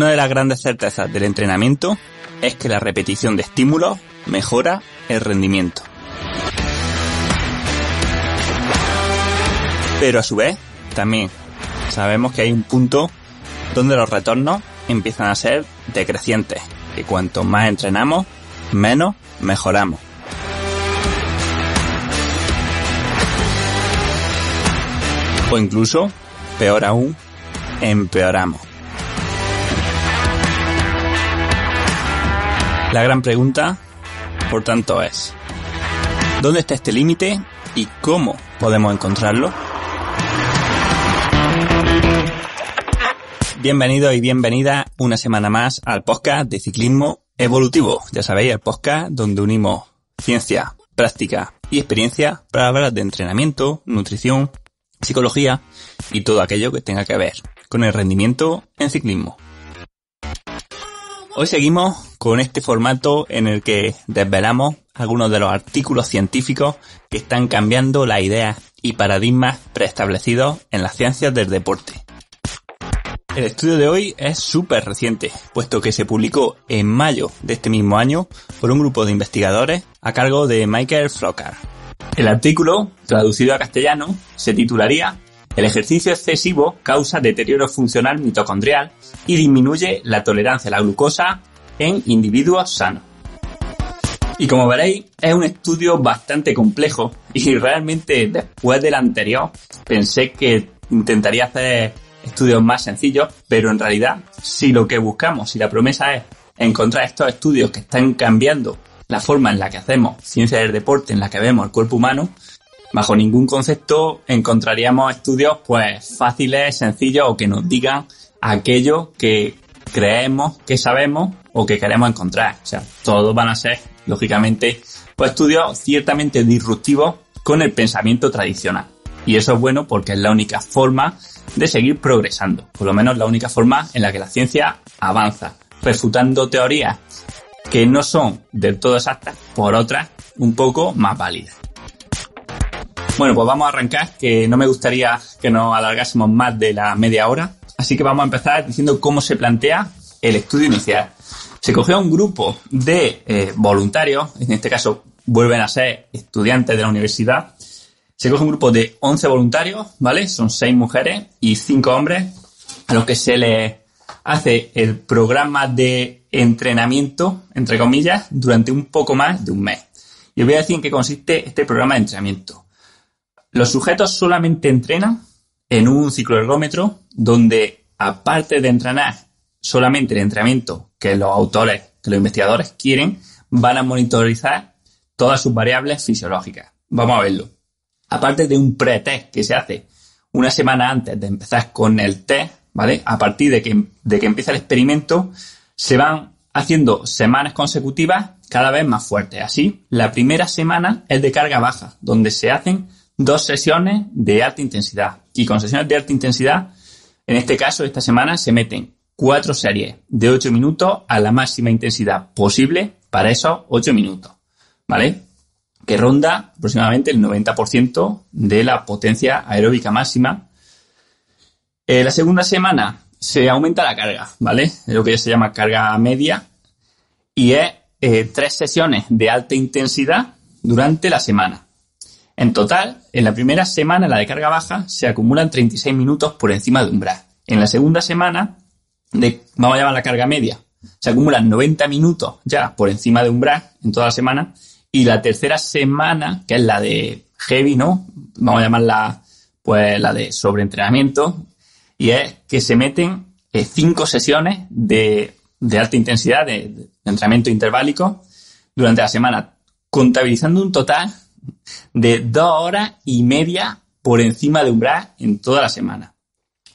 Una de las grandes certezas del entrenamiento es que la repetición de estímulos mejora el rendimiento. Pero a su vez, también sabemos que hay un punto donde los retornos empiezan a ser decrecientes, que cuanto más entrenamos, menos mejoramos. O incluso, peor aún, empeoramos. La gran pregunta, por tanto, es: ¿dónde está este límite y cómo podemos encontrarlo? Bienvenidos y bienvenidas una semana más al podcast de Ciclismo Evolutivo. Ya sabéis, el podcast donde unimos ciencia, práctica y experiencia para hablar de entrenamiento, nutrición, psicología y todo aquello que tenga que ver con el rendimiento en ciclismo. Hoy seguimos con este formato en el que desvelamos algunos de los artículos científicos que están cambiando las ideas y paradigmas preestablecidos en las ciencias del deporte. El estudio de hoy es súper reciente, puesto que se publicó en mayo de este mismo año por un grupo de investigadores a cargo de Michael Flockart. El artículo, traducido a castellano, se titularía "El ejercicio excesivo causa deterioro funcional mitocondrial y disminuye la tolerancia a la glucosa en individuos sanos". Y como veréis, es un estudio bastante complejo y realmente después del anterior pensé que intentaría hacer estudios más sencillos, pero en realidad si lo que buscamos, si la promesa es encontrar estos estudios que están cambiando la forma en la que hacemos ciencia del deporte, en la que vemos el cuerpo humano, bajo ningún concepto encontraríamos estudios pues fáciles, sencillos o que nos digan aquello que creemos que sabemos o que queremos encontrar. O sea, todos van a ser, lógicamente, pues estudios ciertamente disruptivos con el pensamiento tradicional. Y eso es bueno porque es la única forma de seguir progresando, por lo menos la única forma en la que la ciencia avanza, refutando teorías que no son del todo exactas por otras un poco más válidas. Bueno, pues vamos a arrancar, que no me gustaría que nos alargásemos más de la media hora, así que vamos a empezar diciendo cómo se plantea el estudio inicial. Se cogió a un grupo de voluntarios, en este caso vuelven a ser estudiantes de la universidad. Se coge un grupo de 11 voluntarios, ¿vale? Son 6 mujeres y 5 hombres, a los que se les hace el programa de entrenamiento, entre comillas, durante un poco más de un mes. Y os voy a decir en qué consiste este programa de entrenamiento. Los sujetos solamente entrenan en un cicloergómetro donde, aparte de entrenar solamente el entrenamiento que los autores, que los investigadores quieren, van a monitorizar todas sus variables fisiológicas. Vamos a verlo. Aparte de un pre-test que se hace una semana antes de empezar con el test, ¿vale? A partir de que empieza el experimento, se van haciendo semanas consecutivas cada vez más fuertes. Así, la primera semana es de carga baja, donde se hacen 2 sesiones de alta intensidad. Y con sesiones de alta intensidad, en este caso, esta semana se meten 4 series de 8 minutos a la máxima intensidad posible para esos 8 minutos, ¿vale? Que ronda aproximadamente el 90% de la potencia aeróbica máxima. La segunda semana se aumenta la carga, ¿vale? Es lo que se llama carga media y es 3 sesiones de alta intensidad durante la semana. En total, en la primera semana, la de carga baja, se acumulan 36 minutos por encima de umbral. En la segunda semana, vamos a llamar la carga media, se acumulan 90 minutos ya por encima de umbral en toda la semana. Y la tercera semana, que es la de heavy, ¿no? Vamos a llamarla, pues, la de sobreentrenamiento. Y es que se meten 5 sesiones de alta intensidad, de entrenamiento interválico durante la semana, contabilizando un total de 2 horas y media por encima de umbral en toda la semana.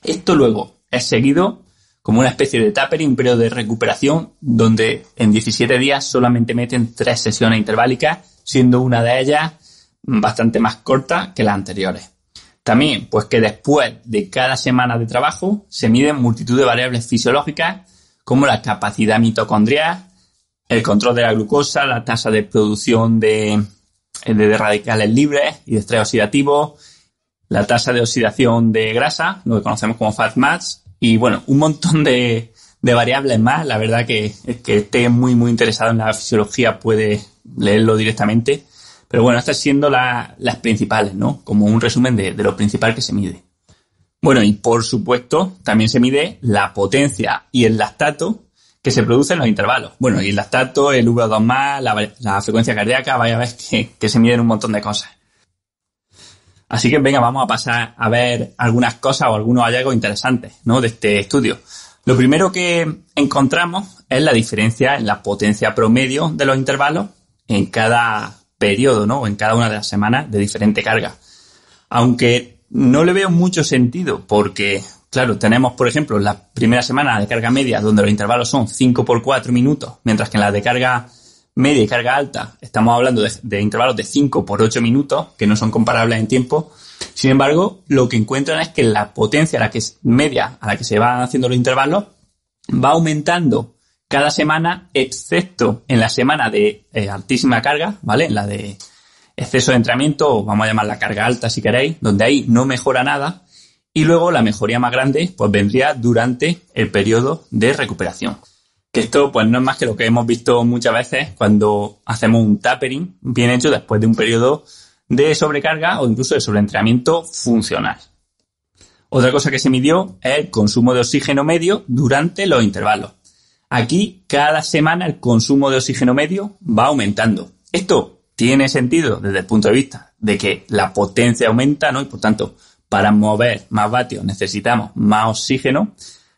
Esto luego es seguido como una especie de tapering, un periodo de recuperación donde en 17 días solamente meten 3 sesiones interválicas, siendo una de ellas bastante más corta que las anteriores. También, pues que después de cada semana de trabajo se miden multitud de variables fisiológicas como la capacidad mitocondrial, el control de la glucosa, la tasa de producción de radicales libres y de estrés oxidativo, la tasa de oxidación de grasa, lo que conocemos como fat mass, y bueno, un montón de de variables más. La verdad que el que esté muy, muy interesado en la fisiología puede leerlo directamente. Pero bueno, estas siendo las principales, ¿no? Como un resumen de lo principal que se mide. Bueno, y por supuesto, también se mide la potencia y el lactato que se produce en los intervalos. Bueno, y el lactato, el VO2+, la frecuencia cardíaca, vaya a ver que se miden un montón de cosas. Así que venga, vamos a pasar a ver algunas cosas o algunos hallazgos interesantes, ¿no? De este estudio. Lo primero que encontramos es la diferencia en la potencia promedio de los intervalos en cada periodo, ¿no? O en cada una de las semanas de diferente carga. Aunque no le veo mucho sentido porque, claro, tenemos, por ejemplo, la primera semana de carga media donde los intervalos son 5 por 4 minutos, mientras que en la de carga media y carga alta estamos hablando de intervalos de 5 por 8 minutos, que no son comparables en tiempo. Sin embargo, lo que encuentran es que la potencia media a la que se van haciendo los intervalos va aumentando cada semana, excepto en la semana de altísima carga, ¿vale? En la de exceso de entrenamiento, o vamos a llamarla carga alta si queréis, donde ahí no mejora nada. Y luego la mejoría más grande pues vendría durante el periodo de recuperación. Que esto pues no es más que lo que hemos visto muchas veces cuando hacemos un tapering bien hecho después de un periodo de sobrecarga o incluso de sobreentrenamiento funcional. Otra cosa que se midió es el consumo de oxígeno medio durante los intervalos. Aquí cada semana el consumo de oxígeno medio va aumentando. Esto tiene sentido desde el punto de vista de que la potencia aumenta, ¿no? Y por tanto, para mover más vatios necesitamos más oxígeno.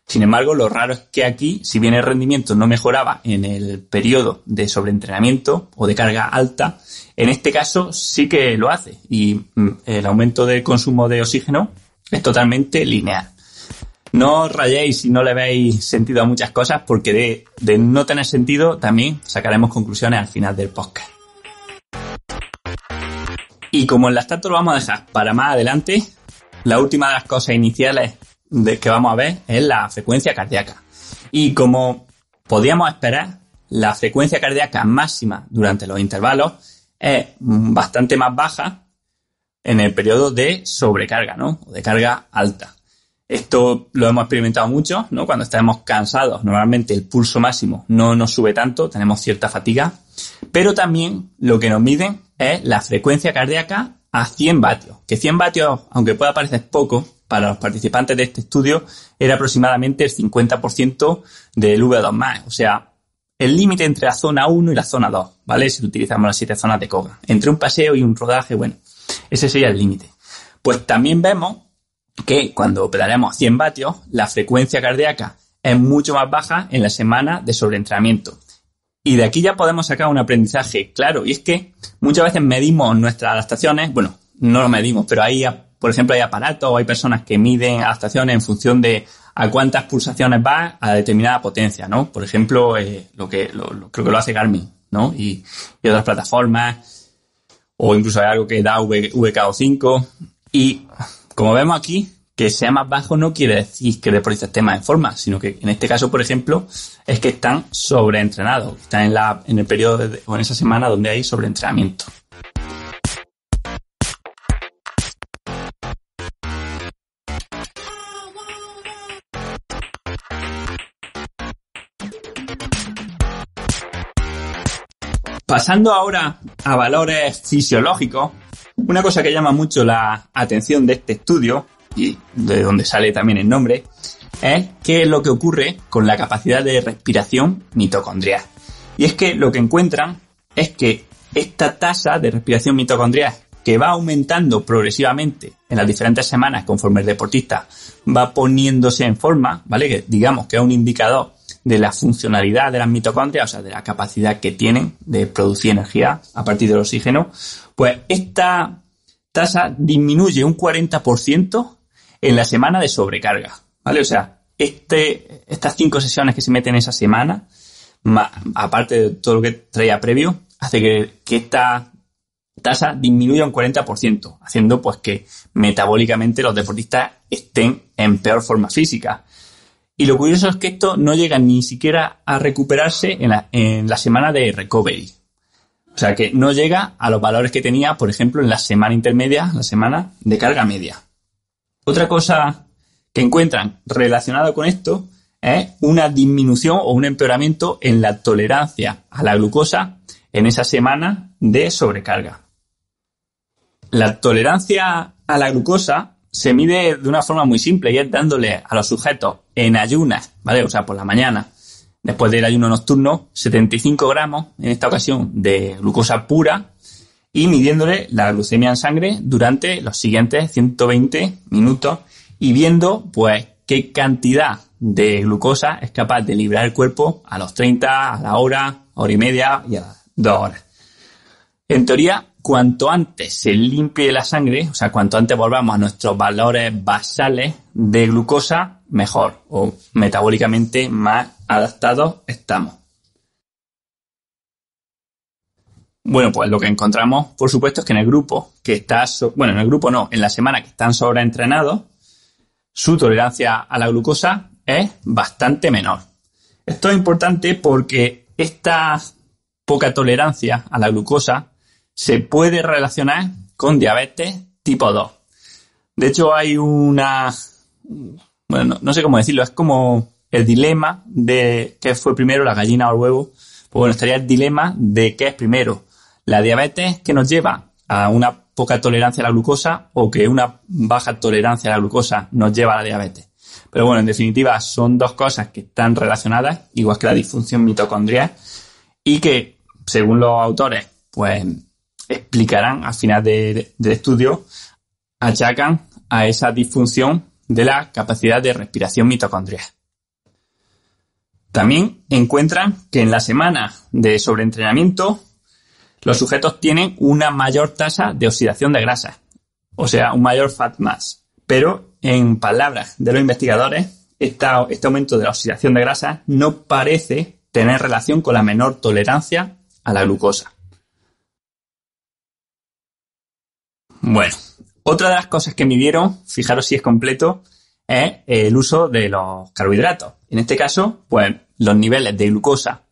Sin embargo, lo raro es que aquí, si bien el rendimiento no mejoraba en el periodo de sobreentrenamiento o de carga alta, en este caso sí que lo hace y el aumento del consumo de oxígeno es totalmente lineal. No os rayéis si no le veis sentido a muchas cosas porque de no tener sentido también sacaremos conclusiones al final del podcast. Y como el lactato lo vamos a dejar para más adelante, la última de las cosas iniciales que vamos a ver es la frecuencia cardíaca. Y como podíamos esperar, la frecuencia cardíaca máxima durante los intervalos es bastante más baja en el periodo de sobrecarga, ¿no? O de carga alta. Esto lo hemos experimentado mucho, ¿no? Cuando estamos cansados, normalmente el pulso máximo no nos sube tanto, tenemos cierta fatiga, pero también lo que nos miden es la frecuencia cardíaca a 100 vatios. Que 100 vatios, aunque pueda parecer poco, para los participantes de este estudio era aproximadamente el 50% del VO2+. O sea, el límite entre la zona 1 y la zona 2, ¿vale? Si utilizamos las 7 zonas de Koga. Entre un paseo y un rodaje, bueno, ese sería el límite. Pues también vemos que cuando pedaleamos a 100 vatios, la frecuencia cardíaca es mucho más baja en la semana de sobreentrenamiento. Y de aquí ya podemos sacar un aprendizaje claro, y es que muchas veces medimos nuestras adaptaciones, bueno, no lo medimos, pero por ejemplo, hay aparatos o hay personas que miden adaptaciones en función de a cuántas pulsaciones va a determinada potencia, ¿no? Por ejemplo, creo que lo hace Garmin, ¿no? Y otras plataformas, o incluso hay algo que da VKO5. Y como vemos aquí, que sea más bajo no quiere decir que el deportista esté más en forma, sino que en este caso, por ejemplo, es que están sobreentrenados, están en el periodo o en esa semana donde hay sobreentrenamiento. Pasando ahora a valores fisiológicos, una cosa que llama mucho la atención de este estudio, y de donde sale también el nombre, es qué es lo que ocurre con la capacidad de respiración mitocondrial. Y es que lo que encuentran es que esta tasa de respiración mitocondrial, que va aumentando progresivamente en las diferentes semanas conforme el deportista va poniéndose en forma, ¿vale? Que digamos que es un indicador de la funcionalidad de las mitocondrias, o sea, de la capacidad que tienen de producir energía a partir del oxígeno, pues esta tasa disminuye un 40% en la semana de sobrecarga, ¿vale? O sea, estas 5 sesiones que se meten esa semana, aparte de todo lo que traía previo, hace que esta tasa disminuya un 40%, haciendo pues que metabólicamente los deportistas estén en peor forma física. Y lo curioso es que esto no llega ni siquiera a recuperarse en la semana de recovery. O sea que no llega a los valores que tenía, por ejemplo, en la semana intermedia, la semana de carga media. Otra cosa que encuentran relacionada con esto es una disminución o un empeoramiento en la tolerancia a la glucosa en esa semana de sobrecarga. La tolerancia a la glucosa se mide de una forma muy simple y es dándole a los sujetos en ayunas, ¿vale? O sea, por la mañana, después del ayuno nocturno, 75 gramos, en esta ocasión, de glucosa pura y midiéndole la glucemia en sangre durante los siguientes 120 minutos y viendo, pues, qué cantidad de glucosa es capaz de liberar el cuerpo a los 30, a la hora y media y a las 2 horas. En teoría, cuanto antes se limpie la sangre, o sea, cuanto antes volvamos a nuestros valores basales de glucosa, mejor, o metabólicamente más adaptados estamos. Bueno, pues lo que encontramos, por supuesto, es que en el grupo que está, en el grupo no, en la semana que están sobreentrenados, su tolerancia a la glucosa es bastante menor. Esto es importante porque esta poca tolerancia a la glucosa se puede relacionar con diabetes tipo 2. De hecho, hay no sé cómo decirlo, es como el dilema de qué fue primero, la gallina o el huevo. Pues bueno, estaría el dilema de qué es primero, la diabetes que nos lleva a una poca tolerancia a la glucosa o que una baja tolerancia a la glucosa nos lleva a la diabetes. Pero bueno, en definitiva, son dos cosas que están relacionadas, igual que la disfunción mitocondrial, y que, según los autores, pues explicarán al final del estudio, achacan a esa disfunción de la capacidad de respiración mitocondrial. También encuentran que en la semana de sobreentrenamiento los sujetos tienen una mayor tasa de oxidación de grasa, o sea, un mayor fat mass. Pero, en palabras de los investigadores, este aumento de la oxidación de grasa no parece tener relación con la menor tolerancia a la glucosa. Bueno, otra de las cosas que midieron, fijaros si es completo, es el uso de los carbohidratos. En este caso, pues los niveles de glucosa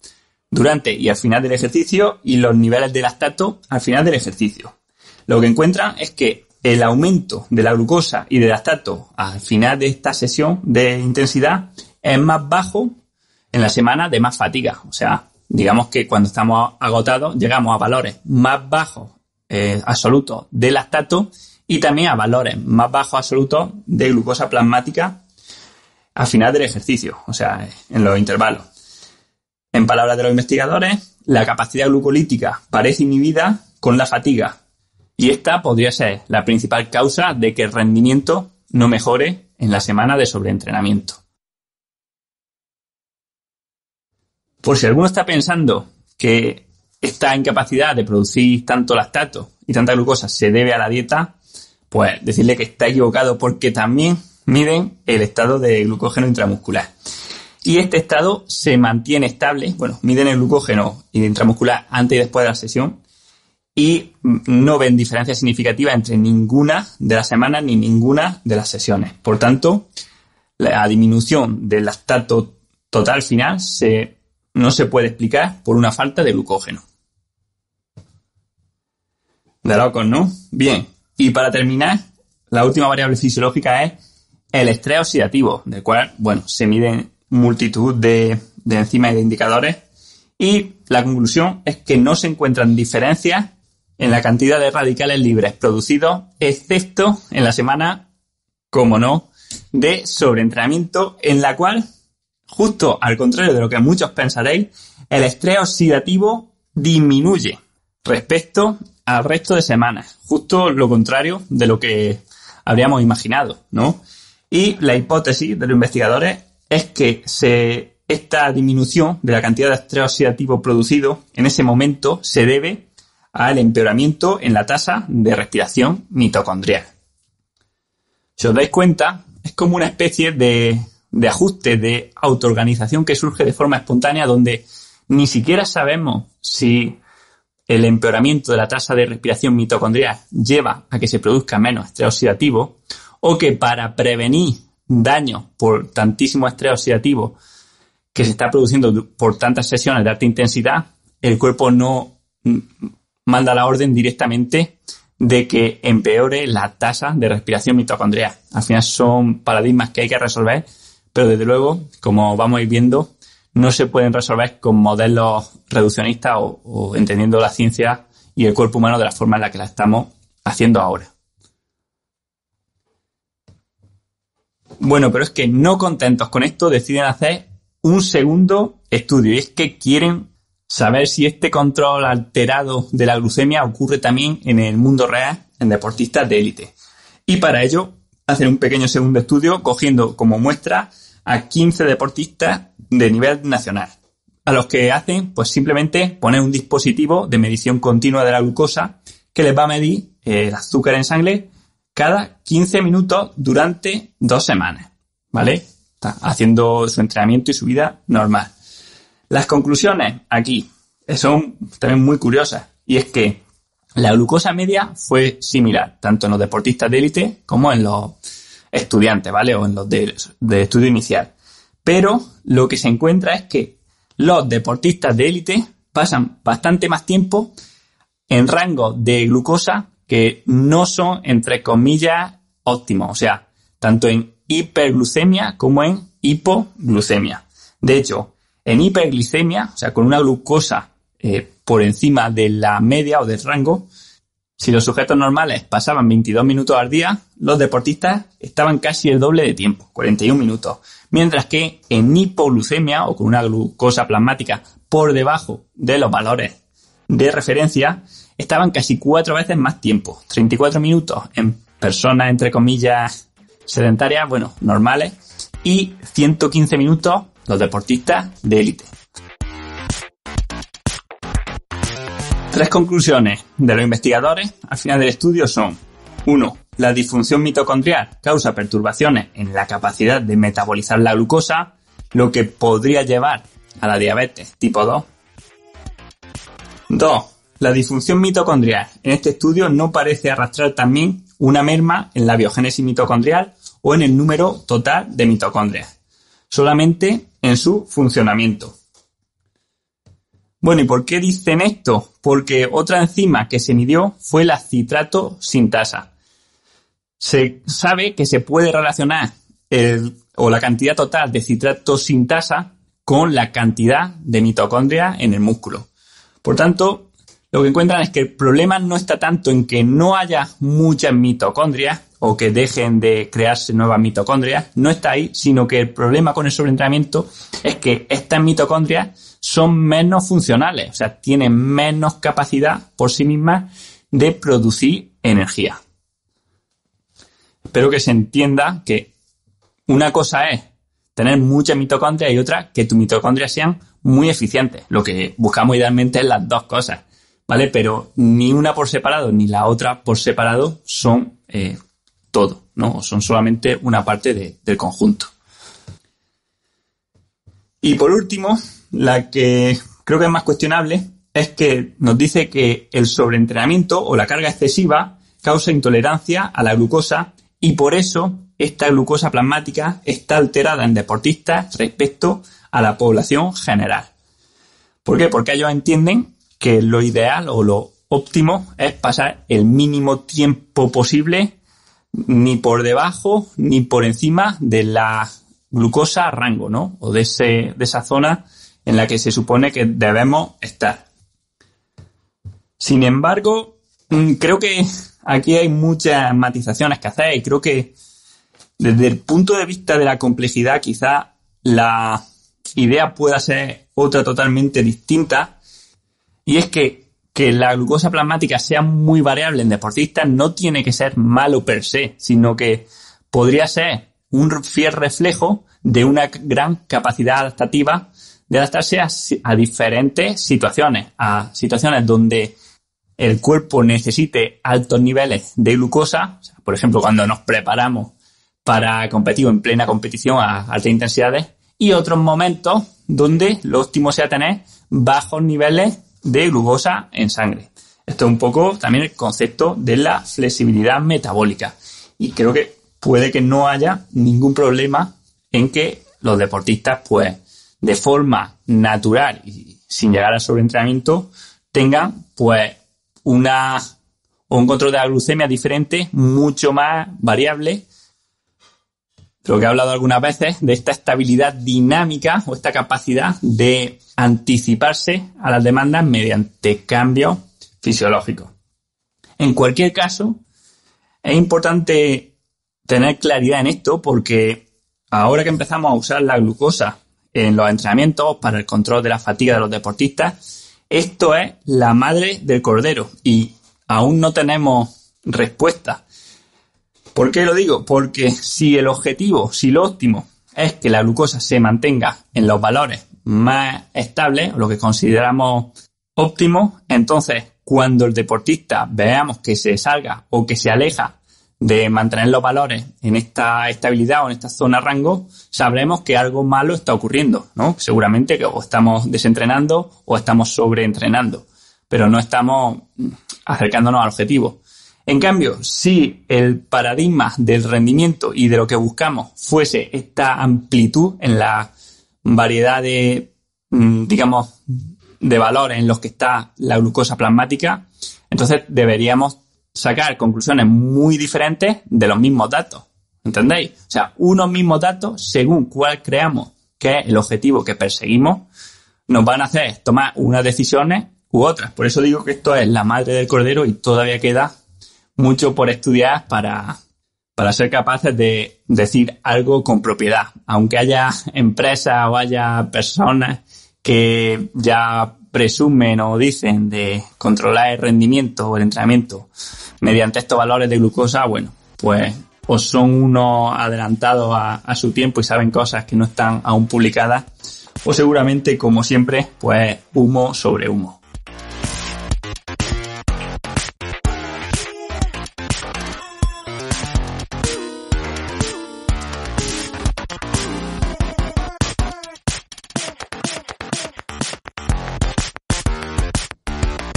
durante y al final del ejercicio y los niveles de lactato al final del ejercicio. Lo que encuentran es que el aumento de la glucosa y de lactato al final de esta sesión de intensidad es más bajo en la semana de más fatiga. O sea, digamos que cuando estamos agotados llegamos a valores más bajos absolutos de lactato y también a valores más bajos absolutos de glucosa plasmática al final del ejercicio, o sea, en los intervalos. En palabras de los investigadores, la capacidad glucolítica parece inhibida con la fatiga y esta podría ser la principal causa de que el rendimiento no mejore en la semana de sobreentrenamiento. Por si alguno está pensando que esta incapacidad de producir tanto lactato y tanta glucosa se debe a la dieta, pues decirle que está equivocado porque también miden el estado de glucógeno intramuscular. Y este estado se mantiene estable, miden el glucógeno intramuscular antes y después de la sesión y no ven diferencias significativas entre ninguna de las semanas ni ninguna de las sesiones. Por tanto, la disminución del lactato total final no se puede explicar por una falta de glucógeno. De locos, ¿no? Bien. Y para terminar, la última variable fisiológica es el estrés oxidativo, del cual, se miden multitud de enzimas y de indicadores. Y la conclusión es que no se encuentran diferencias en la cantidad de radicales libres producidos, excepto en la semana, como no, de sobreentrenamiento, en la cual, justo al contrario de lo que muchos pensaréis, el estrés oxidativo disminuye respecto al resto de semanas. Justo lo contrario de lo que habríamos imaginado, ¿no? Y la hipótesis de los investigadores es que esta disminución de la cantidad de estrés oxidativo producido en ese momento se debe al empeoramiento en la tasa de respiración mitocondrial. Si os dais cuenta, es como una especie de ajuste, de autoorganización que surge de forma espontánea donde ni siquiera sabemos si el empeoramiento de la tasa de respiración mitocondrial lleva a que se produzca menos estrés oxidativo o que para prevenir daños por tantísimo estrés oxidativo que se está produciendo por tantas sesiones de alta intensidad, el cuerpo no manda la orden directamente de que empeore la tasa de respiración mitocondrial. Al final son paradigmas que hay que resolver pero desde luego, como vamos a ir viendo, no se pueden resolver con modelos reduccionistas o entendiendo la ciencia y el cuerpo humano de la forma en la que la estamos haciendo ahora. Bueno, pero es que no contentos con esto deciden hacer un segundo estudio, y es que quieren saber si este control alterado de la glucemia ocurre también en el mundo real en deportistas de élite. Y para ello hacen un pequeño segundo estudio cogiendo como muestra a 15 deportistas de nivel nacional, a los que hacen pues simplemente poner un dispositivo de medición continua de la glucosa que les va a medir el azúcar en sangre cada 15 minutos durante 2 semanas, ¿vale? Está haciendo su entrenamiento y su vida normal. Las conclusiones aquí son también muy curiosas, y es que la glucosa media fue similar, tanto en los deportistas de élite como en los estudiantes, ¿vale? O en los de estudio inicial. Pero lo que se encuentra es que los deportistas de élite pasan bastante más tiempo en rangos de glucosa que no son, entre comillas, óptimos. O sea, tanto en hiperglucemia como en hipoglucemia. De hecho, en hiperglicemia, o sea, con una glucosa por encima de la media o del rango, si los sujetos normales pasaban 22 minutos al día, los deportistas estaban casi el doble de tiempo, 41 minutos. Mientras que en hipoglucemia o con una glucosa plasmática por debajo de los valores de referencia, estaban casi 4 veces más tiempo, 34 minutos en personas, entre comillas, sedentarias, bueno, normales, y 115 minutos los deportistas de élite. 3 conclusiones de los investigadores al final del estudio son: 1. La disfunción mitocondrial causa perturbaciones en la capacidad de metabolizar la glucosa, lo que podría llevar a la diabetes tipo 2. 2. La disfunción mitocondrial en este estudio no parece arrastrar también una merma en la biogénesis mitocondrial o en el número total de mitocondrias, solamente en su funcionamiento. Bueno, ¿y por qué dicen esto? Porque otra enzima que se midió fue la citrato sintasa. Se sabe que se puede relacionar la cantidad total de citrato sintasa con la cantidad de mitocondria en el músculo. Por tanto, lo que encuentran es que el problema no está tanto en que no haya muchas mitocondrias o que dejen de crearse nuevas mitocondrias, no está ahí, sino que el problema con el sobreentrenamiento es que estas mitocondrias son menos funcionales, o sea, tienen menos capacidad por sí mismas de producir energía. Espero que se entienda que una cosa es tener muchas mitocondrias y otra que tus mitocondrias sean muy eficientes. Lo que buscamos idealmente es las dos cosas, ¿vale? Pero ni una por separado ni la otra por separado son todo, ¿no? Son solamente una parte del conjunto. Y por último, la que creo que es más cuestionable es que nos dice que el sobreentrenamiento o la carga excesiva causa intolerancia a la glucosa y por eso esta glucosa plasmática está alterada en deportistas respecto a la población general. ¿Por qué? Porque ellos entienden que lo ideal o lo óptimo es pasar el mínimo tiempo posible ni por debajo ni por encima de la glucosa rango, ¿no? O de esa zona en la que se supone que debemos estar. Sin embargo, creo que aquí hay muchas matizaciones que hacer y creo que desde el punto de vista de la complejidad quizá la idea pueda ser otra totalmente distinta, y es que la glucosa plasmática sea muy variable en deportistas no tiene que ser malo per se, sino que podría ser un fiel reflejo de una gran capacidad adaptativa de adaptarse a diferentes situaciones, a situaciones donde el cuerpo necesite altos niveles de glucosa, o sea, por ejemplo, cuando nos preparamos para competir en plena competición a altas intensidades, y otros momentos donde lo óptimo sea tener bajos niveles de glucosa en sangre. Esto es un poco también el concepto de la flexibilidad metabólica. Y creo que puede que no haya ningún problema en que los deportistas, pues, de forma natural y sin llegar al sobreentrenamiento, tengan, pues, un control de la glucemia diferente, mucho más variable, lo que he hablado algunas veces, de esta estabilidad dinámica o esta capacidad de anticiparse a las demandas mediante cambios fisiológicos. En cualquier caso, es importante tener claridad en esto porque ahora que empezamos a usar la glucosa en los entrenamientos para el control de la fatiga de los deportistas, esto es la madre del cordero y aún no tenemos respuesta. ¿Por qué lo digo? Porque si el objetivo, si lo óptimo es que la glucosa se mantenga en los valores más estables, o lo que consideramos óptimo, entonces cuando el deportista veamos que se salga o que se aleja de mantener los valores en esta estabilidad o en esta zona rango, sabremos que algo malo está ocurriendo, ¿no? Seguramente que o estamos desentrenando o estamos sobreentrenando, pero no estamos acercándonos al objetivo. En cambio, si el paradigma del rendimiento y de lo que buscamos fuese esta amplitud en la variedad de, digamos, de valores en los que está la glucosa plasmática, entonces deberíamos sacar conclusiones muy diferentes de los mismos datos. ¿Entendéis? O sea, unos mismos datos, según cuál creamos que es el objetivo que perseguimos, nos van a hacer tomar unas decisiones u otras. Por eso digo que esto es la madre del cordero y todavía queda mucho por estudiar para ser capaces de decir algo con propiedad. Aunque haya empresas o haya personas que ya presumen o dicen de controlar el rendimiento o el entrenamiento mediante estos valores de glucosa, bueno, pues o son unos adelantados a su tiempo y saben cosas que no están aún publicadas, o seguramente, como siempre, pues humo sobre humo.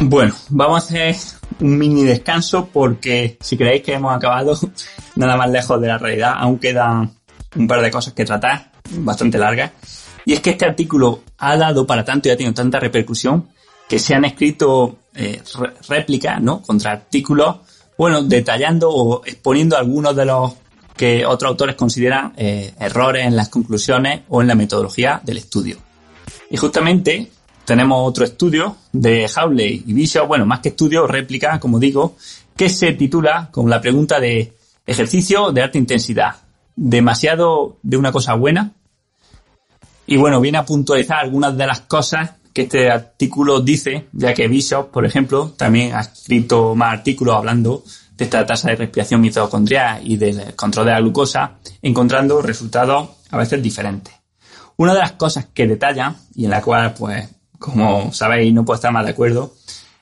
Bueno, vamos a hacer un mini descanso porque si creéis que hemos acabado nada más lejos de la realidad, aún quedan un par de cosas que tratar, bastante largas. Y es que este artículo ha dado para tanto y ha tenido tanta repercusión que se han escrito réplicas, ¿no?, contra artículos, bueno, detallando o exponiendo algunos de los que otros autores consideran errores en las conclusiones o en la metodología del estudio. Y justamente tenemos otro estudio de Hawley y Bishop, bueno, más que estudio, réplica, como digo, que se titula con la pregunta de ejercicio de alta intensidad, ¿demasiado de una cosa buena? Y bueno, viene a puntualizar algunas de las cosas que este artículo dice, ya que Bishop, por ejemplo, también ha escrito más artículos hablando de esta tasa de respiración mitocondrial y del control de la glucosa, encontrando resultados a veces diferentes. Una de las cosas que detalla, y en la cual, pues, como sabéis, no puedo estar más de acuerdo,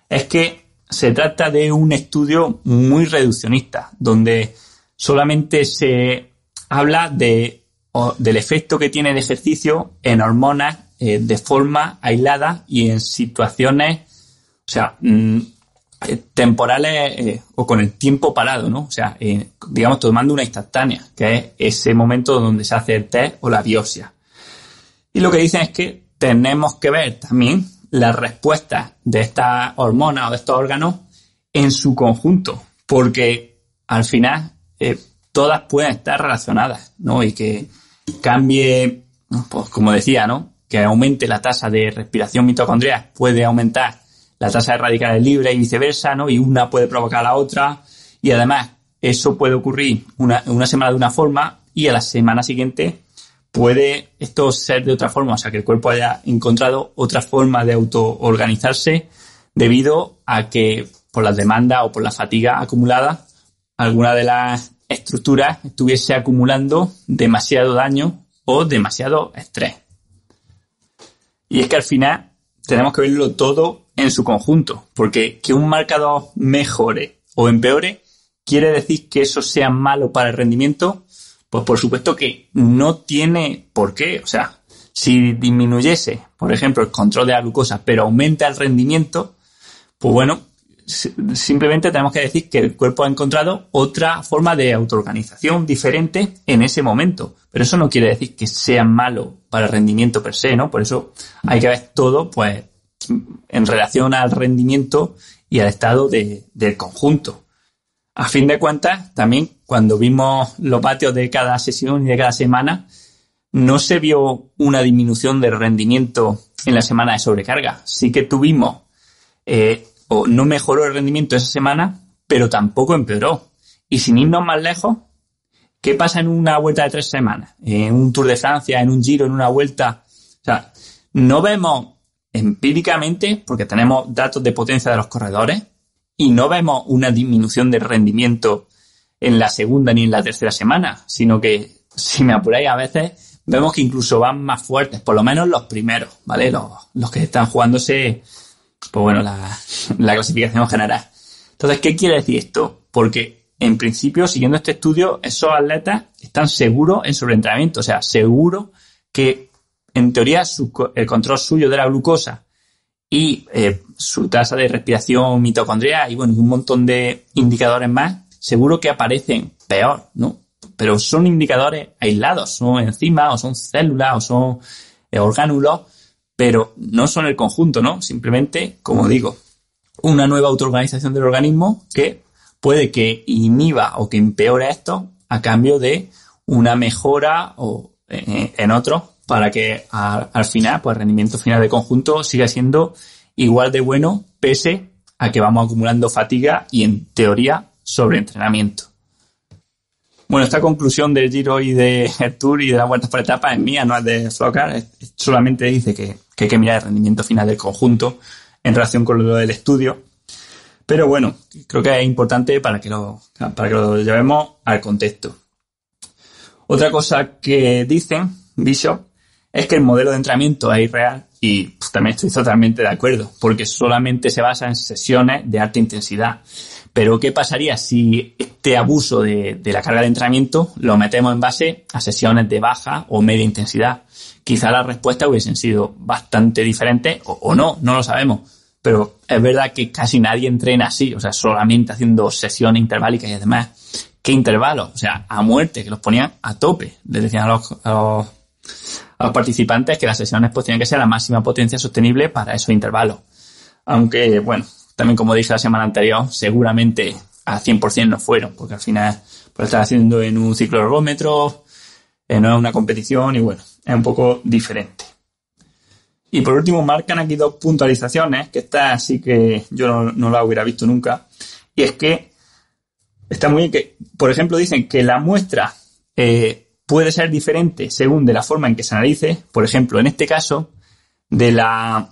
es que se trata de un estudio muy reduccionista, donde solamente se habla del efecto que tiene el ejercicio en hormonas de forma aislada y en situaciones, o sea, temporales o con el tiempo parado, ¿no? O sea, digamos, tomando una instantánea, que es ese momento donde se hace el test o la biopsia. Y lo que dicen es que tenemos que ver también las respuestas de estas hormonas o de estos órganos en su conjunto, porque al final todas pueden estar relacionadas, ¿no? Y que cambie, pues como decía, ¿no?, que aumente la tasa de respiración mitocondrial puede aumentar la tasa de radicales libres y viceversa, ¿no? Y una puede provocar a la otra, y además eso puede ocurrir una semana de una forma y a la semana siguiente puede esto ser de otra forma, o sea, que el cuerpo haya encontrado otra forma de autoorganizarse debido a que por las demandas o por la fatiga acumulada, alguna de las estructuras estuviese acumulando demasiado daño o demasiado estrés. Y es que al final tenemos que verlo todo en su conjunto, porque que un marcador mejore o empeore quiere decir que eso sea malo para el rendimiento. Pues por supuesto que no tiene por qué. O sea, si disminuyese, por ejemplo, el control de la glucosa, pero aumenta el rendimiento, pues bueno, simplemente tenemos que decir que el cuerpo ha encontrado otra forma de autoorganización diferente en ese momento. Pero eso no quiere decir que sea malo para el rendimiento per se, ¿no? Por eso hay que ver todo, pues, en relación al rendimiento y al estado del conjunto. A fin de cuentas, también cuando vimos los vatios de cada sesión y de cada semana, no se vio una disminución de rendimiento en la semana de sobrecarga. Sí que tuvimos, o no mejoró el rendimiento esa semana, pero tampoco empeoró. Y sin irnos más lejos, ¿qué pasa en una vuelta de 3 semanas? En un Tour de Francia, en un Giro, en una vuelta. O sea, no vemos empíricamente, porque tenemos datos de potencia de los corredores, y no vemos una disminución de rendimiento en la segunda ni en la tercera semana, sino que, si me apuráis, a veces vemos que incluso van más fuertes, por lo menos los primeros, ¿vale? Los que están jugándose, pues bueno, la clasificación general. Entonces, ¿qué quiere decir esto? Porque, en principio, siguiendo este estudio, esos atletas están seguros en sobreentrenamiento, o sea, seguros que, en teoría, el control suyo de la glucosa y su tasa de respiración mitocondrial y, bueno, un montón de indicadores más, seguro que aparecen peor, ¿no? Pero son indicadores aislados, son enzimas, o son células, o son orgánulos, pero no son el conjunto, ¿no? Simplemente, como digo, una nueva autoorganización del organismo que puede que inhiba o que empeore esto a cambio de una mejora o en otros, para que al final, pues el rendimiento final del conjunto siga siendo igual de bueno, pese a que vamos acumulando fatiga y, en teoría, sobreentrenamiento. Bueno, esta conclusión del Giro y del Tour y de las vueltas por etapas es mía, no es de Flócar. Solamente dice que hay que mirar el rendimiento final del conjunto en relación con lo del estudio. Pero bueno, creo que es importante para que lo llevemos al contexto. Otra cosa que dicen Bishop es que el modelo de entrenamiento es irreal, y pues, también estoy totalmente de acuerdo, porque solamente se basa en sesiones de alta intensidad. Pero ¿qué pasaría si este abuso de la carga de entrenamiento lo metemos en base a sesiones de baja o media intensidad? Quizá las respuestas hubiesen sido bastante diferentes, o no lo sabemos. Pero es verdad que casi nadie entrena así, o sea, solamente haciendo sesiones interválicas y además, ¿qué intervalos? O sea, a muerte, que los ponían a tope. Les decían a los participantes que las sesiones pues tenían que ser la máxima potencia sostenible para esos intervalos. Aunque, bueno, también como dije la semana anterior, seguramente al 100% no fueron, porque al final pues estás haciendo en un ciclo ergómetro, no es una competición y bueno, es un poco diferente. Y por último marcan aquí 2 puntualizaciones, que esta sí que yo no la hubiera visto nunca, y es que está muy bien que, por ejemplo, dicen que la muestra puede ser diferente según de la forma en que se analice. Por ejemplo, en este caso, de las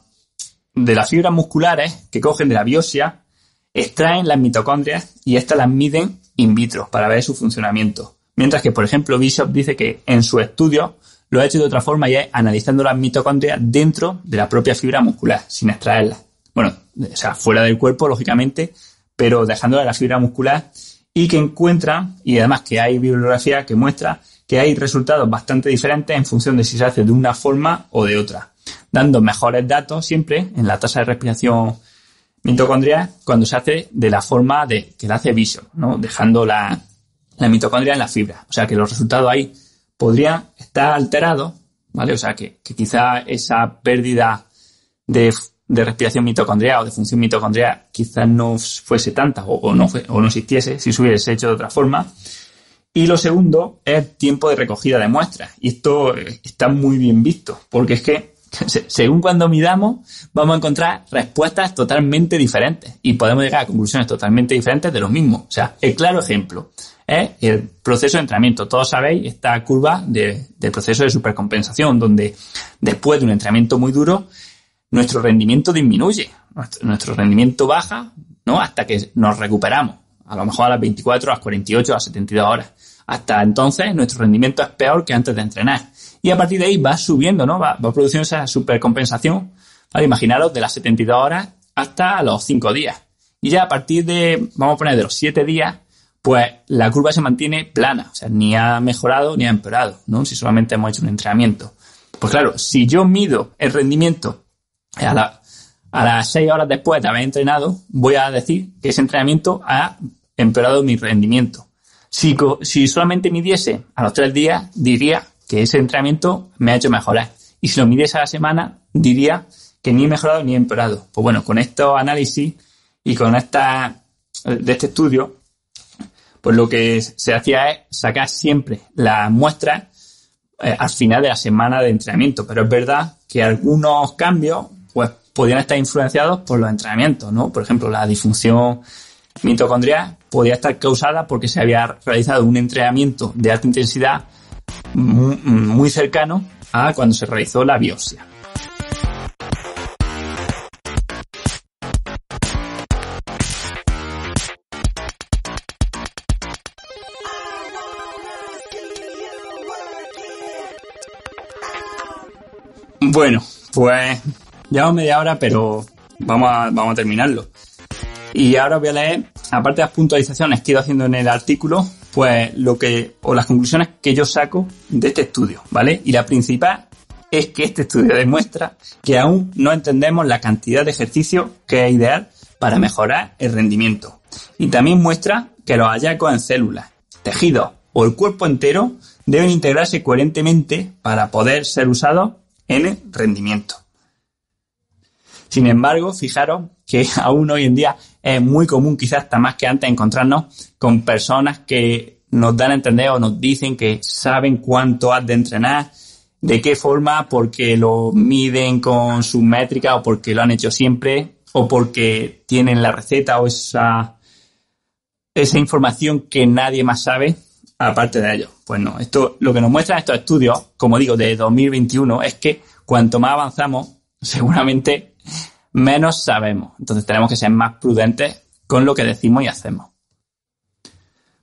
fibras musculares que cogen de la biopsia, extraen las mitocondrias y estas las miden in vitro para ver su funcionamiento. Mientras que, por ejemplo, Bishop dice que en su estudio lo ha hecho de otra forma, y es analizando las mitocondrias dentro de la propia fibra muscular, sin extraerlas. Bueno, o sea, fuera del cuerpo, lógicamente, pero dejándola la fibra muscular, y que encuentran, y además que hay bibliografía que muestra que hay resultados bastante diferentes en función de si se hace de una forma o de otra, dando mejores datos siempre en la tasa de respiración mitocondrial cuando se hace de la forma que la hace Bishop, ¿no? Dejando la mitocondria en la fibra. O sea que los resultados ahí podrían estar alterados, ¿vale? O sea que quizá esa pérdida de respiración mitocondrial o de función mitocondrial quizás no fuese tanta o no existiese si se hubiese hecho de otra forma. Y lo segundo es tiempo de recogida de muestras. Y esto está muy bien visto, porque es que según cuando midamos vamos a encontrar respuestas totalmente diferentes y podemos llegar a conclusiones totalmente diferentes de lo mismo. O sea, el claro ejemplo es el proceso de entrenamiento. Todos sabéis esta curva del proceso de supercompensación, donde después de un entrenamiento muy duro nuestro rendimiento disminuye, nuestro rendimiento baja, ¿no? Hasta que nos recuperamos, a lo mejor a las 24, a las 48, a las 72 horas. Hasta entonces nuestro rendimiento es peor que antes de entrenar. Y a partir de ahí va subiendo, ¿no? Va produciendo esa supercompensación, ¿vale? Imaginaros de las 72 horas hasta los 5 días. Y ya a partir de, vamos a poner, de los 7 días, pues la curva se mantiene plana. O sea, ni ha mejorado ni ha empeorado, ¿no? Si solamente hemos hecho un entrenamiento. Pues claro, si yo mido el rendimiento a las 6 horas después de haber entrenado, voy a decir que ese entrenamiento ha empeorado mi rendimiento. Si solamente midiese a los 3 días, diría que ese entrenamiento me ha hecho mejorar. Y si lo midiese a la semana, diría que ni he mejorado ni he empeorado. Pues bueno, con estos análisis y con de este estudio, pues lo que se hacía es sacar siempre las muestras al final de la semana de entrenamiento. Pero es verdad que algunos cambios pues podían estar influenciados por los entrenamientos, ¿no? Por ejemplo, la disfunción mitocondrial podía estar causada porque se había realizado un entrenamiento de alta intensidad muy cercano a cuando se realizó la biopsia. Bueno, pues llevamos media hora, pero vamos a terminarlo. Y ahora os voy a leer, aparte de las puntualizaciones que he ido haciendo en el artículo, pues las conclusiones que yo saco de este estudio, ¿vale? Y la principal es que este estudio demuestra que aún no entendemos la cantidad de ejercicio que es ideal para mejorar el rendimiento. Y también muestra que los hallazgos en células, tejidos o el cuerpo entero deben integrarse coherentemente para poder ser usados en el rendimiento. Sin embargo, fijaros que aún hoy en día es muy común, quizás hasta más que antes, encontrarnos con personas que nos dan a entender o nos dicen que saben cuánto has de entrenar, de qué forma, porque lo miden con sus métricas o porque lo han hecho siempre o porque tienen la receta o esa información que nadie más sabe aparte de ellos. Pues no, esto lo que nos muestran estos estudios, como digo, de 2021, es que cuanto más avanzamos, seguramente menos sabemos. Entonces tenemos que ser más prudentes con lo que decimos y hacemos.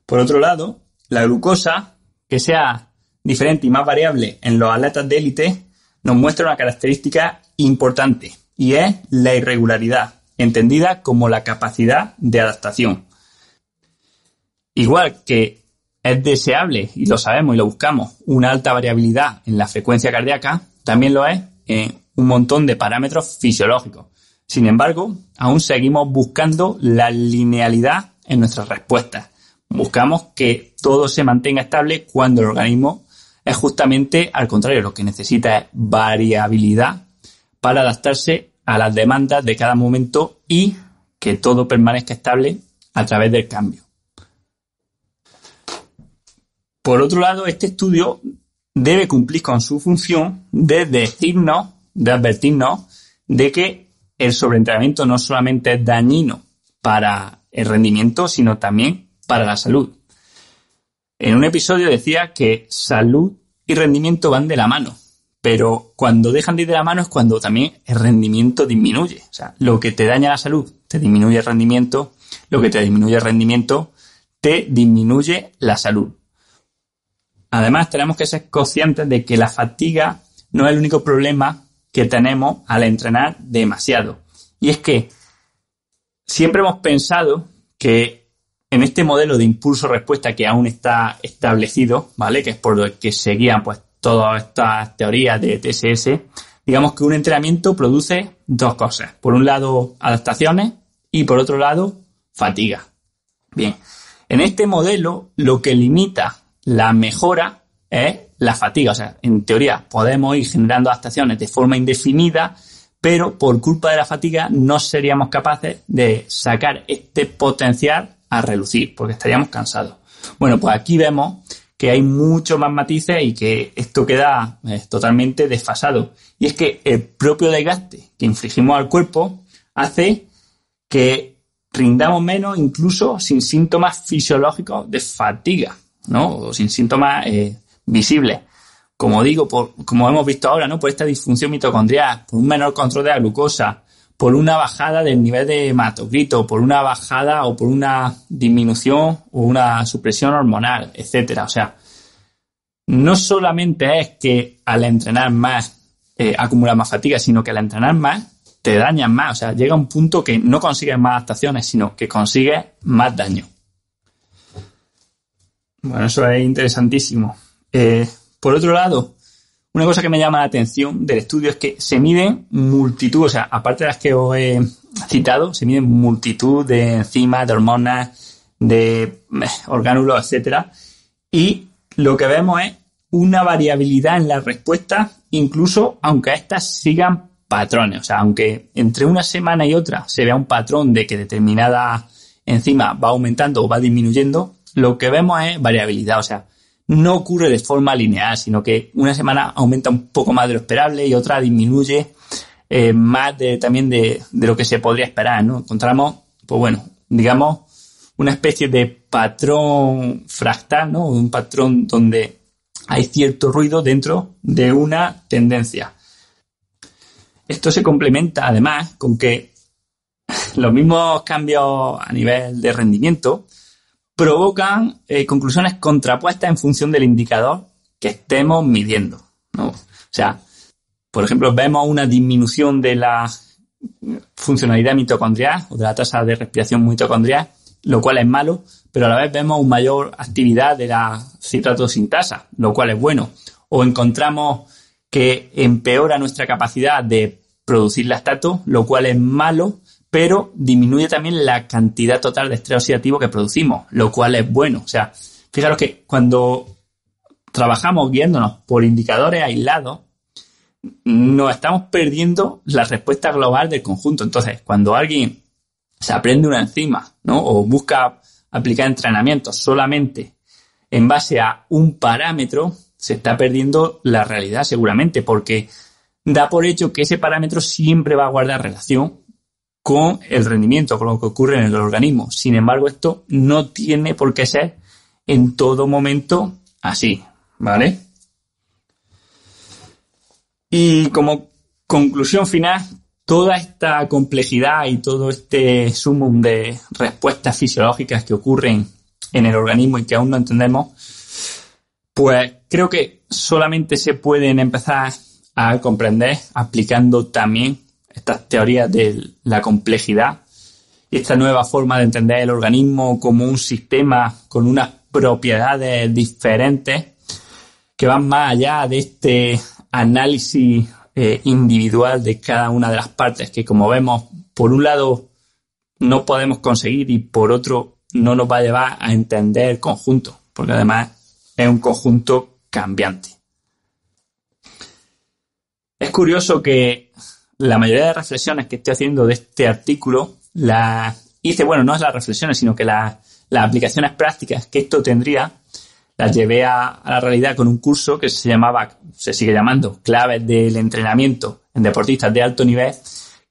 Por otro lado, la glucosa, que sea diferente y más variable en los atletas de élite, nos muestra una característica importante y es la irregularidad, entendida como la capacidad de adaptación. Igual que es deseable, y lo sabemos y lo buscamos, una alta variabilidad en la frecuencia cardíaca, también lo es en un montón de parámetros fisiológicos. Sin embargo, aún seguimos buscando la linealidad en nuestras respuestas. Buscamos que todo se mantenga estable cuando el organismo es justamente al contrario. Lo que necesita es variabilidad para adaptarse a las demandas de cada momento y que todo permanezca estable a través del cambio. Por otro lado, este estudio debe cumplir con su función de decirnos, de advertirnos de que el sobreentrenamiento no solamente es dañino para el rendimiento, sino también para la salud. En un episodio decía que salud y rendimiento van de la mano, pero cuando dejan de ir de la mano es cuando también el rendimiento disminuye. O sea, lo que te daña la salud te disminuye el rendimiento, lo que te disminuye el rendimiento te disminuye la salud. Además, tenemos que ser conscientes de que la fatiga no es el único problema que tenemos al entrenar demasiado. Y es que siempre hemos pensado que en este modelo de impulso-respuesta que aún está establecido, ¿vale?, que es por lo que se guían pues todas estas teorías de TSS, digamos que un entrenamiento produce dos cosas. Por un lado, adaptaciones y por otro lado, fatiga. Bien, en este modelo lo que limita la mejora es la fatiga. O sea, en teoría podemos ir generando adaptaciones de forma indefinida, pero por culpa de la fatiga no seríamos capaces de sacar este potencial a relucir, porque estaríamos cansados. Bueno, pues aquí vemos que hay muchos más matices y que esto queda totalmente desfasado. Y es que el propio desgaste que infligimos al cuerpo hace que rindamos menos incluso sin síntomas fisiológicos de fatiga, ¿no? O sin síntomas visibles. Como digo, como hemos visto ahora, ¿no?, por esta disfunción mitocondrial, por un menor control de la glucosa, por una bajada del nivel de hematocrito, por una bajada o por una disminución o una supresión hormonal, etcétera. O sea, no solamente es que al entrenar más acumulas más fatiga, sino que al entrenar más te dañas más. O sea, llega un punto que no consigues más adaptaciones, sino que consigues más daño. Bueno, eso es interesantísimo. Por otro lado, una cosa que me llama la atención del estudio es que se miden multitud, o sea, aparte de las que os he citado, se miden multitud de enzimas, de hormonas, de orgánulos, etcétera. Y lo que vemos es una variabilidad en las respuestas, incluso aunque estas sigan patrones. O sea, aunque entre una semana y otra se vea un patrón de que determinada enzima va aumentando o va disminuyendo, lo que vemos es variabilidad, o sea, no ocurre de forma lineal, sino que una semana aumenta un poco más de lo esperable y otra disminuye más también de lo que se podría esperar, ¿no? Encontramos, pues bueno, digamos, una especie de patrón fractal, ¿no? Un patrón donde hay cierto ruido dentro de una tendencia. Esto se complementa además con que los mismos cambios a nivel de rendimiento provocan conclusiones contrapuestas en función del indicador que estemos midiendo, ¿no? O sea, por ejemplo, vemos una disminución de la funcionalidad mitocondrial o de la tasa de respiración mitocondrial, lo cual es malo, pero a la vez vemos una mayor actividad de la citrato sintasa, lo cual es bueno. O encontramos que empeora nuestra capacidad de producir lactato, lo cual es malo, pero disminuye también la cantidad total de estrés oxidativo que producimos, lo cual es bueno. O sea, fijaros que cuando trabajamos guiándonos por indicadores aislados, nos estamos perdiendo la respuesta global del conjunto. Entonces, cuando alguien se aprende una enzima, ¿no? O busca aplicar entrenamientos solamente en base a un parámetro, se está perdiendo la realidad seguramente, porque da por hecho que ese parámetro siempre va a guardar relación con el rendimiento, con lo que ocurre en el organismo. Sin embargo, esto no tiene por qué ser en todo momento así, ¿vale? Y como conclusión final, toda esta complejidad y todo este sumum de respuestas fisiológicas que ocurren en el organismo y que aún no entendemos, pues creo que solamente se pueden empezar a comprender aplicando también estas teorías de la complejidad y esta nueva forma de entender el organismo como un sistema con unas propiedades diferentes que van más allá de este análisis individual de cada una de las partes que, como vemos, por un lado no podemos conseguir y por otro no nos va a llevar a entender el conjunto, porque además es un conjunto cambiante. Es curioso que la mayoría de reflexiones que estoy haciendo de este artículo las hice, bueno, no es las reflexiones, sino que las aplicaciones prácticas que esto tendría las llevé a la realidad con un curso que se sigue llamando Claves del Entrenamiento en Deportistas de Alto Nivel,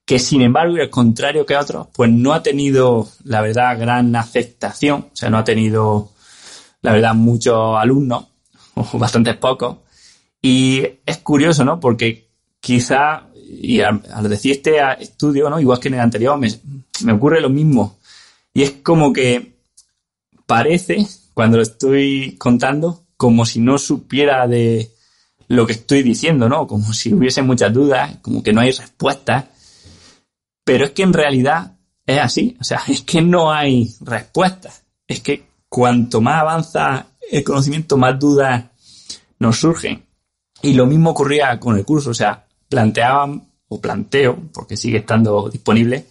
que sin embargo, y al contrario que otros, pues no ha tenido, la verdad, gran aceptación, o sea, no ha tenido, la verdad, muchos alumnos, o bastantes pocos, y es curioso, ¿no? Porque quizá, y al decir este estudio, ¿no? Igual que en el anterior, me ocurre lo mismo, y es como que parece, cuando lo estoy contando, como si no supiera de lo que estoy diciendo, ¿no? Como si hubiese muchas dudas, como que no hay respuestas. Pero es que en realidad es así. O sea, es que no hay respuestas. Es que cuanto más avanza el conocimiento, más dudas nos surgen. Y lo mismo ocurría con el curso. O sea, planteo, porque sigue estando disponible,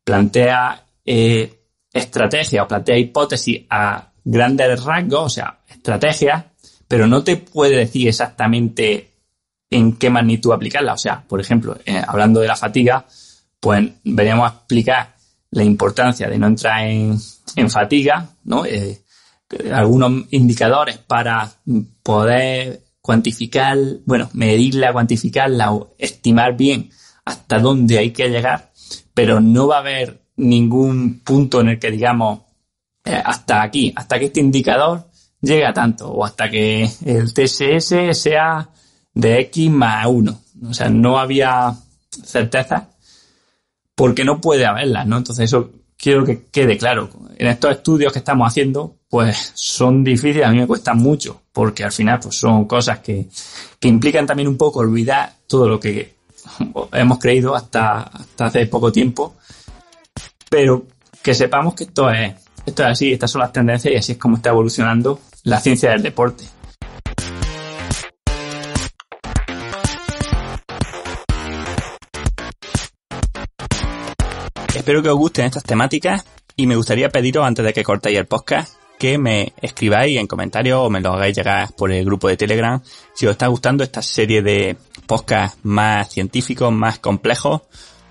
plantea estrategia o plantea hipótesis a grandes rasgos, o sea, estrategias, pero no te puede decir exactamente en qué magnitud aplicarla. O sea, por ejemplo, hablando de la fatiga, pues veníamos a explicar la importancia de no entrar en fatiga, ¿no? Algunos indicadores para poder cuantificar, bueno, medirla, cuantificarla o estimar bien hasta dónde hay que llegar, pero no va a haber ningún punto en el que digamos hasta aquí, hasta que este indicador llegue a tanto, o hasta que el TSS sea de X más 1. O sea, no había certeza porque no puede haberlas, ¿no? Entonces eso quiero que quede claro. En estos estudios que estamos haciendo, pues son difíciles, a mí me cuestan mucho, porque al final pues son cosas que implican también un poco olvidar todo lo que hemos creído hasta hace poco tiempo, pero que sepamos que esto es así, estas son las tendencias y así es como está evolucionando la ciencia del deporte. Espero que os gusten estas temáticas y me gustaría pediros, antes de que cortéis el podcast, que me escribáis en comentarios o me lo hagáis llegar por el grupo de Telegram si os está gustando esta serie de podcasts más científicos, más complejos,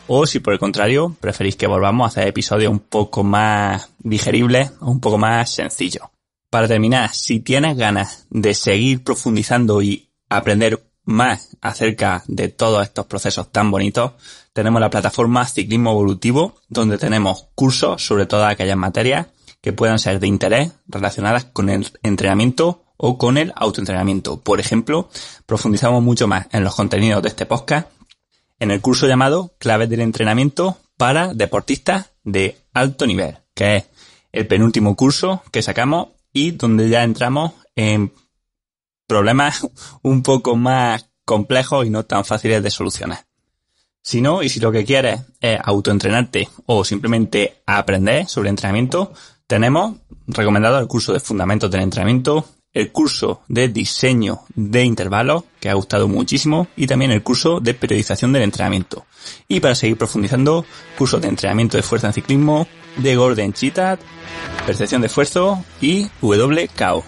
o si por el contrario preferís que volvamos a hacer episodios un poco más digeribles o un poco más sencillos. Para terminar, si tienes ganas de seguir profundizando y aprender más acerca de todos estos procesos tan bonitos, tenemos la plataforma Ciclismo Evolutivo, donde tenemos cursos sobre todas aquellas materias que puedan ser de interés relacionadas con el entrenamiento o con el autoentrenamiento. Por ejemplo, profundizamos mucho más en los contenidos de este podcast en el curso llamado Claves del Entrenamiento para Deportistas de Alto Nivel, que es el penúltimo curso que sacamos y donde ya entramos en problemas un poco más complejos y no tan fáciles de solucionar. Si lo que quieres es autoentrenarte o simplemente aprender sobre entrenamiento, tenemos recomendado el curso de Fundamentos del Entrenamiento, el curso de Diseño de Intervalos, que ha gustado muchísimo, y también el curso de Periodización del Entrenamiento. Y para seguir profundizando, cursos de entrenamiento de fuerza en ciclismo, de Gordon Cheetah, percepción de esfuerzo y WKO.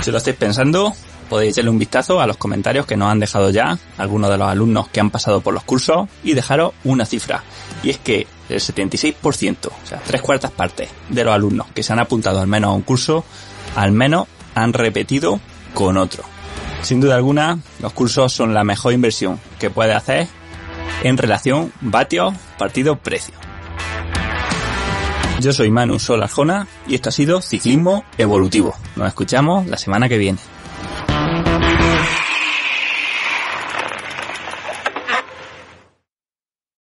Si lo estáis pensando, podéis echarle un vistazo a los comentarios que nos han dejado ya algunos de los alumnos que han pasado por los cursos y dejaros una cifra. Y es que el 76%, o sea, 3/4 partes de los alumnos que se han apuntado al menos a un curso, al menos han repetido con otro. Sin duda alguna, los cursos son la mejor inversión que puedes hacer en relación vatios, partido, precio. Yo soy Manu Sol Arjona y esto ha sido Ciclismo Evolutivo. Nos escuchamos la semana que viene.